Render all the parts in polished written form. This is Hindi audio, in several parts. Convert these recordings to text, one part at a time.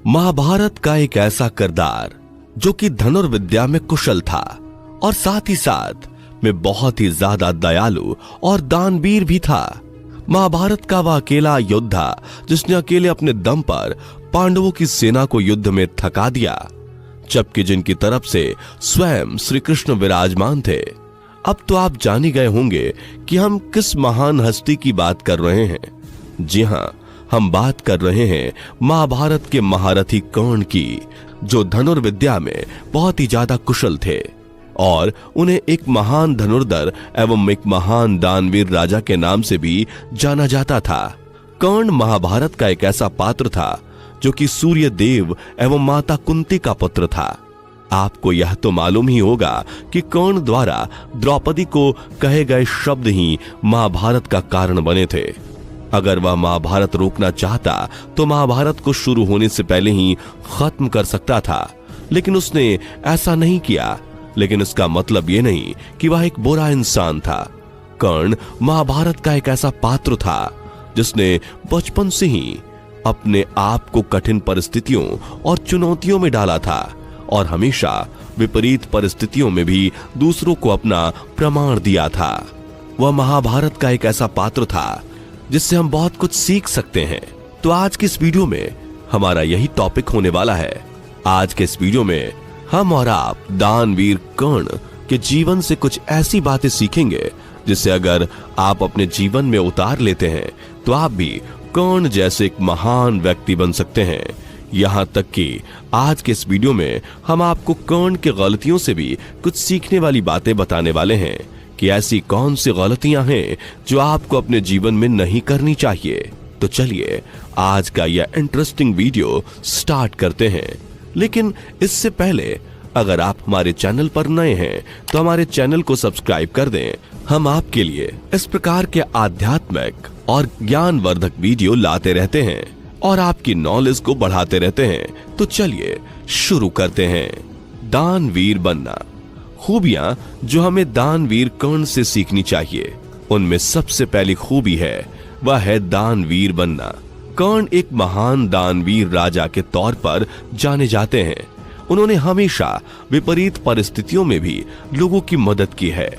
महाभारत का एक ऐसा किरदार जो कि धनुर्विद्या में कुशल था और साथ ही साथ में बहुत ही ज्यादा दयालु और दानवीर भी था। महाभारत का वह अकेला योद्धा जिसने अकेले अपने दम पर पांडवों की सेना को युद्ध में थका दिया, जबकि जिनकी तरफ से स्वयं श्री कृष्ण विराजमान थे। अब तो आप जान ही गए होंगे कि हम किस महान हस्ती की बात कर रहे हैं। जी हां, हम बात कर रहे हैं महाभारत के महारथी कर्ण की, जो धनुर्विद्या में बहुत ही ज्यादा कुशल थे और उन्हें एक महान धनुर्धर एवं एक महान दानवीर राजा के नाम से भी जाना जाता था। कर्ण महाभारत का एक ऐसा पात्र था जो कि सूर्य देव एवं माता कुंती का पुत्र था। आपको यह तो मालूम ही होगा कि कर्ण द्वारा द्रौपदी को कहे गए शब्द ही महाभारत का कारण बने थे। अगर वह महाभारत रोकना चाहता तो महाभारत को शुरू होने से पहले ही खत्म कर सकता था, लेकिन उसने ऐसा नहीं किया। लेकिन इसका मतलब यह नहीं कि वह एक बुरा इंसान था। कर्ण महाभारत का एक ऐसा पात्र था जिसने बचपन से ही अपने आप को कठिन परिस्थितियों और चुनौतियों में डाला था और हमेशा विपरीत परिस्थितियों में भी दूसरों को अपना प्रमाण दिया था। वह महाभारत का एक ऐसा पात्र था जिससे हम बहुत कुछ सीख सकते हैं। तो आज के इस वीडियो में हमारा यही टॉपिक होने वाला है। आज के इस वीडियो में हम और आप दानवीर कर्ण के जीवन से कुछ ऐसी बातें सीखेंगे जिसे अगर आप अपने जीवन में उतार लेते हैं तो आप भी कर्ण जैसे एक महान व्यक्ति बन सकते हैं। यहाँ तक कि आज के इस वीडियो में हम आपको कर्ण के गलतियों से भी कुछ सीखने वाली बातें बताने वाले हैं कि ऐसी कौन सी गलतियां हैं जो आपको अपने जीवन में नहीं करनी चाहिए। तो चलिए आज का यह इंटरेस्टिंग वीडियो स्टार्ट करते हैं। लेकिन इससे पहले अगर आप हमारे चैनल पर नए हैं तो हमारे चैनल को सब्सक्राइब कर दें। हम आपके लिए इस प्रकार के आध्यात्मिक और ज्ञानवर्धक वीडियो लाते रहते हैं और आपकी नॉलेज को बढ़ाते रहते हैं। तो चलिए शुरू करते हैं। दानवीर बनना। खूबियां जो हमें दानवीर कर्ण से सीखनी चाहिए, उनमें सबसे पहली खूबी है वह है दानवीर बनना। कर्ण एक महान दानवीर राजा के तौर पर जाने जाते हैं। उन्होंने हमेशा विपरीत परिस्थितियों में भी लोगों की मदद की है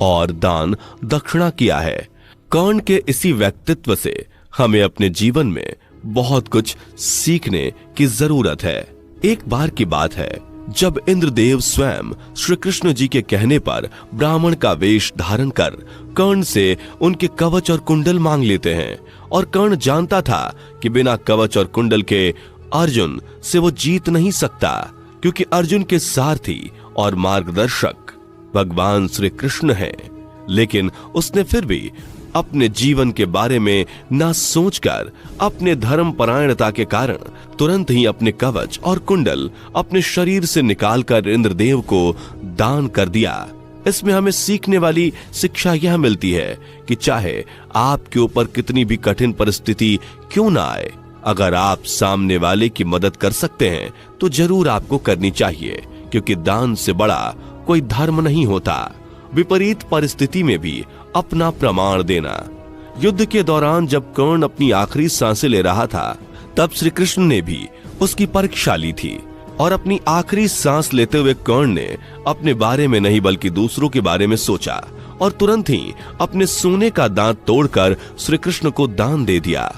और दान दक्षिणा किया है। कर्ण के इसी व्यक्तित्व से हमें अपने जीवन में बहुत कुछ सीखने की जरूरत है। एक बार की बात है जब इंद्रदेव स्वयं श्री कृष्ण जी के कहने पर ब्राह्मण का वेश धारण कर कर्ण से उनके कवच और कुंडल मांग लेते हैं और कर्ण जानता था कि बिना कवच और कुंडल के अर्जुन से वो जीत नहीं सकता, क्योंकि अर्जुन के सारथी और मार्गदर्शक भगवान श्री कृष्ण हैं। लेकिन उसने फिर भी अपने जीवन के बारे में ना सोचकर अपने धर्म परायणता के कारण तुरंत ही अपने कवच और कुंडल अपने शरीर से निकालकर इंद्रदेव को दान कर दिया। इसमें हमें सीखने वाली शिक्षा यह मिलती है कि चाहे आपके ऊपर कितनी भी कठिन परिस्थिति क्यों ना आए, अगर आप सामने वाले की मदद कर सकते हैं तो जरूर आपको करनी चाहिए, क्योंकि दान से बड़ा कोई धर्म नहीं होता। विपरीत परिस्थिति में भी अपना प्रमाण देना। युद्ध के दौरान जब कर्ण अपनी आखिरी सांसें ले रहा था तब श्री कृष्ण ने भी उसकी परीक्षा ली थी और अपनी आखिरी सांस लेते हुए कर्ण ने अपने बारे में नहीं बल्कि दूसरों के बारे में सोचा और तुरंत ही अपने सोने का दांत तोड़कर श्री कृष्ण को दान दे दिया,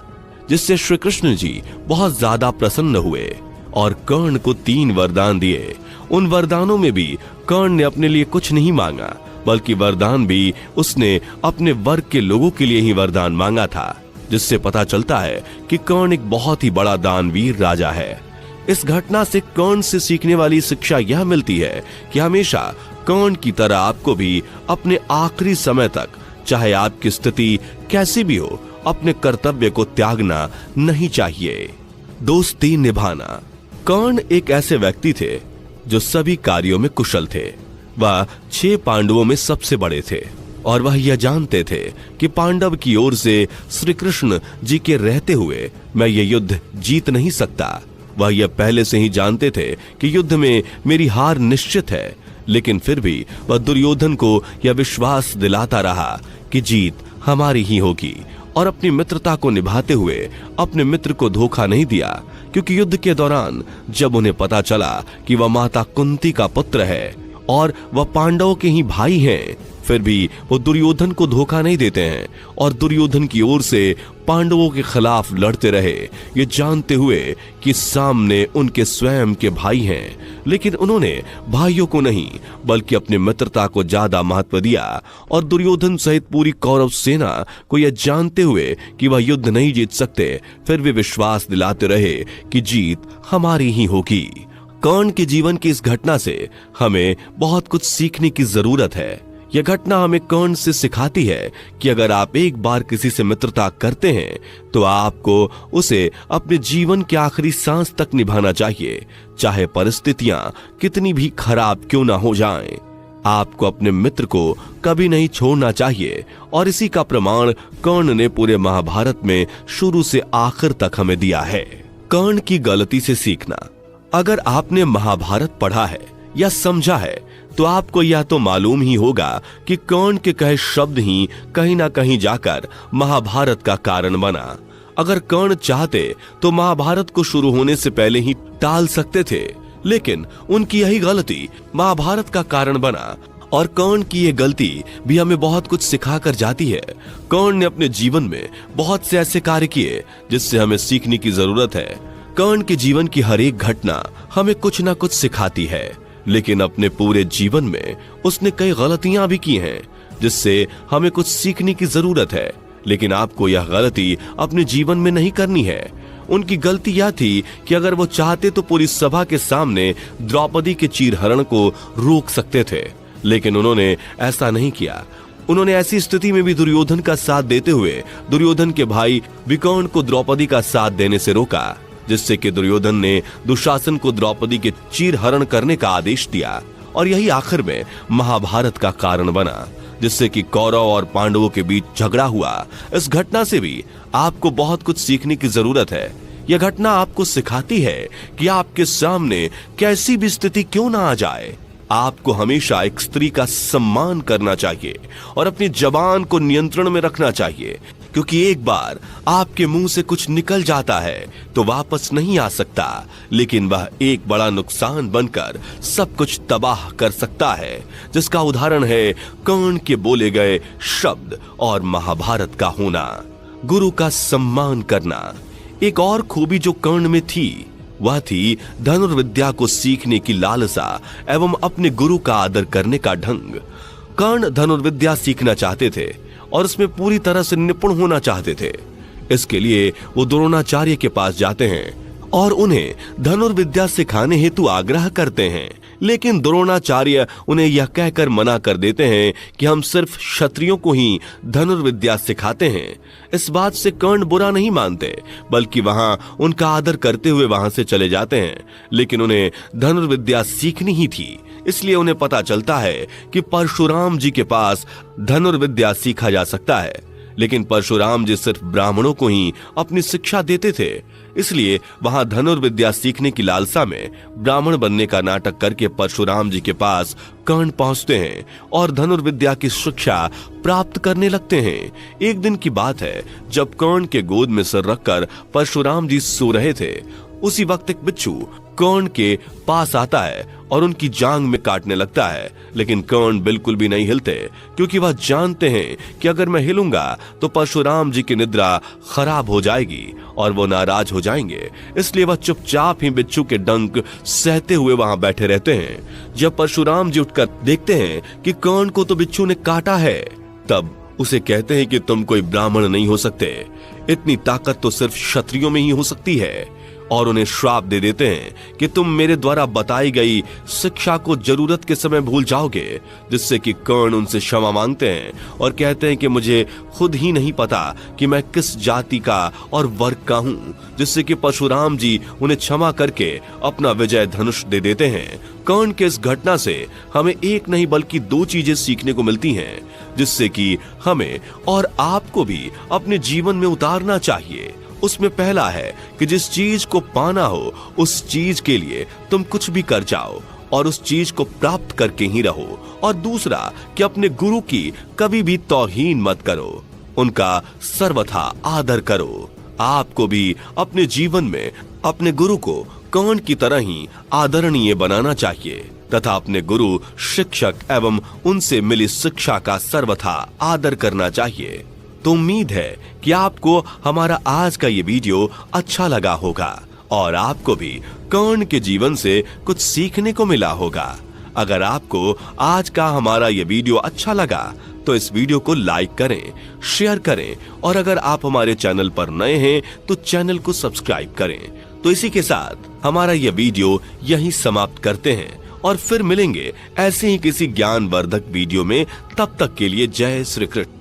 जिससे श्री कृष्ण जी बहुत ज्यादा प्रसन्न हुए और कर्ण को 3 वरदान दिए। उन वरदानों में भी कर्ण ने अपने लिए कुछ नहीं मांगा, बल्कि वरदान भी उसने अपने वर्ग के लोगों के लिए ही वरदान मांगा था, जिससे पता चलता है कि कर्ण एक बहुत ही बड़ा दानवीर राजा है। इस घटना से कर्ण से सीखने वाली शिक्षा यह मिलती है कि हमेशा कर्ण की तरह आपको भी अपने आखिरी समय तक, चाहे आपकी स्थिति कैसी भी हो, अपने कर्तव्य को त्यागना नहीं चाहिए। दोस्ती निभाना। कर्ण एक ऐसे व्यक्ति थे जो सभी कार्यों में कुशल थे। वह 6 पांडवों में सबसे बड़े थे और वह यह जानते थे कि पांडव की ओर से श्री कृष्ण जी के रहते हुए मैं ये युद्ध जीत नहीं सकता। वह यह पहले से ही जानते थे कि युद्ध में मेरी हार निश्चित है, लेकिन फिर भी वह दुर्योधन को यह विश्वास दिलाता रहा कि जीत हमारी ही होगी और अपनी मित्रता को निभाते हुए अपने मित्र को धोखा नहीं दिया, क्योंकि युद्ध के दौरान जब उन्हें पता चला कि वह माता कुंती का पुत्र है और वह पांडवों के ही भाई हैं, फिर भी वो दुर्योधन को धोखा नहीं देते हैं और दुर्योधन की ओर से पांडवों के खिलाफ लड़ते रहे, ये जानते हुए कि सामने उनके स्वयं के भाई हैं। लेकिन उन्होंने भाइयों को नहीं बल्कि अपनी मित्रता को ज्यादा महत्व दिया और दुर्योधन सहित पूरी कौरव सेना को यह जानते हुए कि वह युद्ध नहीं जीत सकते, फिर भी विश्वास दिलाते रहे कि जीत हमारी ही होगी। कर्ण के जीवन की इस घटना से हमें बहुत कुछ सीखने की जरूरत है। यह घटना हमें कर्ण से सिखाती है कि अगर आप एक बार किसी से मित्रता करते हैं तो आपको उसे अपने जीवन के आखिरी सांस तक निभाना चाहिए, चाहे परिस्थितियां कितनी भी खराब क्यों ना हो जाएं। आपको अपने मित्र को कभी नहीं छोड़ना चाहिए और इसी का प्रमाण कर्ण ने पूरे महाभारत में शुरू से आखिर तक हमें दिया है। कर्ण की गलती से सीखना। अगर आपने महाभारत पढ़ा है या समझा है तो आपको यह तो मालूम ही होगा कि कर्ण के कहे शब्द ही कहीं ना कहीं जाकर महाभारत का कारण बना। अगर कर्ण चाहते तो महाभारत को शुरू होने से पहले ही टाल सकते थे, लेकिन उनकी यही गलती महाभारत का कारण बना। और कर्ण की ये गलती भी हमें बहुत कुछ सिखा कर जाती है। कर्ण ने अपने जीवन में बहुत से ऐसे कार्य किए जिससे हमें सीखने की जरूरत है। कर्ण के जीवन की हर एक घटना हमें कुछ ना कुछ सिखाती है, लेकिन अपने पूरे जीवन में उसने कई गलतियां भी की हैं जिससे हमें कुछ सीखने की जरूरत है। लेकिन आपको यह गलती अपने जीवन में नहीं करनी है। उनकी गलती यह थी कि अगर वो चाहते तो पूरी सभा के सामने द्रौपदी के चीरहरण को रोक सकते थे, लेकिन उन्होंने ऐसा नहीं किया। उन्होंने ऐसी स्थिति में भी दुर्योधन का साथ देते हुए दुर्योधन के भाई विकर्ण को द्रौपदी का साथ देने से रोका, जिससे कि दुर्योधन ने दुशासन को द्रौपदी के चीरहरण करने का आदेश दिया और यही आखिर में महाभारत का कारण बना, जिससे कि कौरव और पांडवों के बीच झगड़ा हुआ। इस घटना से भी आपको बहुत कुछ सीखने की जरूरत है। यह घटना आपको सिखाती है कि आपके सामने कैसी भी स्थिति क्यों ना आ जाए, आपको हमेशा एक स्त्री का सम्मान करना चाहिए और अपनी जबान को नियंत्रण में रखना चाहिए, क्योंकि एक बार आपके मुंह से कुछ निकल जाता है तो वापस नहीं आ सकता, लेकिन वह एक बड़ा नुकसान बनकर सब कुछ तबाह कर सकता है, जिसका उदाहरण है कर्ण के बोले गए शब्द और महाभारत का होना। गुरु का सम्मान करना। एक और खूबी जो कर्ण में थी वह थी धनुर्विद्या को सीखने की लालसा एवं अपने गुरु का आदर करने का ढंग। कर्ण धनुर्विद्या सीखना चाहते थे और उसमें पूरी तरह से निपुण होना चाहते थे। इसके लिए वो द्रोणाचार्य के पास जाते हैं और उन्हें धनुर्विद्या सिखाने हेतु आग्रह करते हैं, लेकिन द्रोणाचार्य उन्हें यह कहकर मना कर देते हैं कि हम सिर्फ क्षत्रियों को ही धनुर्विद्या सिखाते हैं। इस बात से कर्ण बुरा नहीं मानते, बल्कि वहां उनका आदर करते हुए वहां से चले जाते हैं। लेकिन उन्हें धनुर्विद्या सीखनी ही थी, इसलिए उन्हें पता चलता है कि परशुराम जी के पास धनुर्विद्या सीखा जा सकता है, लेकिन परशुराम जी सिर्फ ब्राह्मणों को ही अपनी शिक्षा देते थे। इसलिए वहां धनुर्विद्या सीखने की लालसा में ब्राह्मण बनने का नाटक करके परशुराम जी के पास कर्ण पहुंचते हैं और धनुर्विद्या की शिक्षा प्राप्त करने लगते हैं। एक दिन की बात है जब कर्ण के गोद में सिर रखकर परशुराम जी सो रहे थे। उसी वक्त एक बिच्छू कर्ण के पास आता है और उनकी जांग में काटने लगता है, लेकिन कर्ण बिल्कुल भी नहीं हिलते, क्योंकि वह जानते हैं कि अगर मैं हिलूंगा तो परशुराम जी की निद्रा खराब हो जाएगी और वो नाराज हो जाएंगे। इसलिए वह चुपचाप ही बिच्छू के डंक सहते हुए वहां बैठे रहते हैं। जब परशुराम जी उठकर देखते हैं कि कर्ण को तो बिच्छू ने काटा है, तब उसे कहते हैं कि तुम कोई ब्राह्मण नहीं हो सकते, इतनी ताकत तो सिर्फ क्षत्रियों में ही हो सकती है, और उन्हें श्राप दे देते हैं कि तुम मेरे द्वारा बताई गई शिक्षा को जरूरत के समय भूल जाओगे, जिससे कि कर्ण उनसे क्षमा मांगते हैं और कहते हैं कि मुझे खुद ही नहीं पता कि मैं किस जाति का और वर्ग का हूं, जिससे कि परशुराम जी उन्हें क्षमा करके अपना विजय धनुष दे देते हैं। कर्ण के इस घटना से हमें एक नहीं बल्कि दो चीजें सीखने को मिलती हैं, जिससे कि हमें और आपको भी अपने जीवन में उतारना चाहिए। उसमें पहला है कि जिस चीज को पाना हो उस चीज के लिए तुम कुछ भी कर जाओ और उस चीज को प्राप्त करके ही रहो, और दूसरा कि अपने गुरु की कभी भी तौहीन मत करो, उनका सर्वथा आदर करो। आपको भी अपने जीवन में अपने गुरु को कर्ण की तरह ही आदरणीय बनाना चाहिए तथा अपने गुरु, शिक्षक एवं उनसे मिली शिक्षा का सर्वथा आदर करना चाहिए। तो उम्मीद है कि आपको हमारा आज का ये वीडियो अच्छा लगा होगा और आपको भी कर्ण के जीवन से कुछ सीखने को मिला होगा। अगर आपको आज का हमारा ये वीडियो अच्छा लगा तो इस वीडियो को लाइक करें, शेयर करें और अगर आप हमारे चैनल पर नए हैं तो चैनल को सब्सक्राइब करें। तो इसी के साथ हमारा ये वीडियो यहीं समाप्त करते हैं और फिर मिलेंगे ऐसे ही किसी ज्ञानवर्धक वीडियो में। तब तक के लिए जय श्री कृष्ण।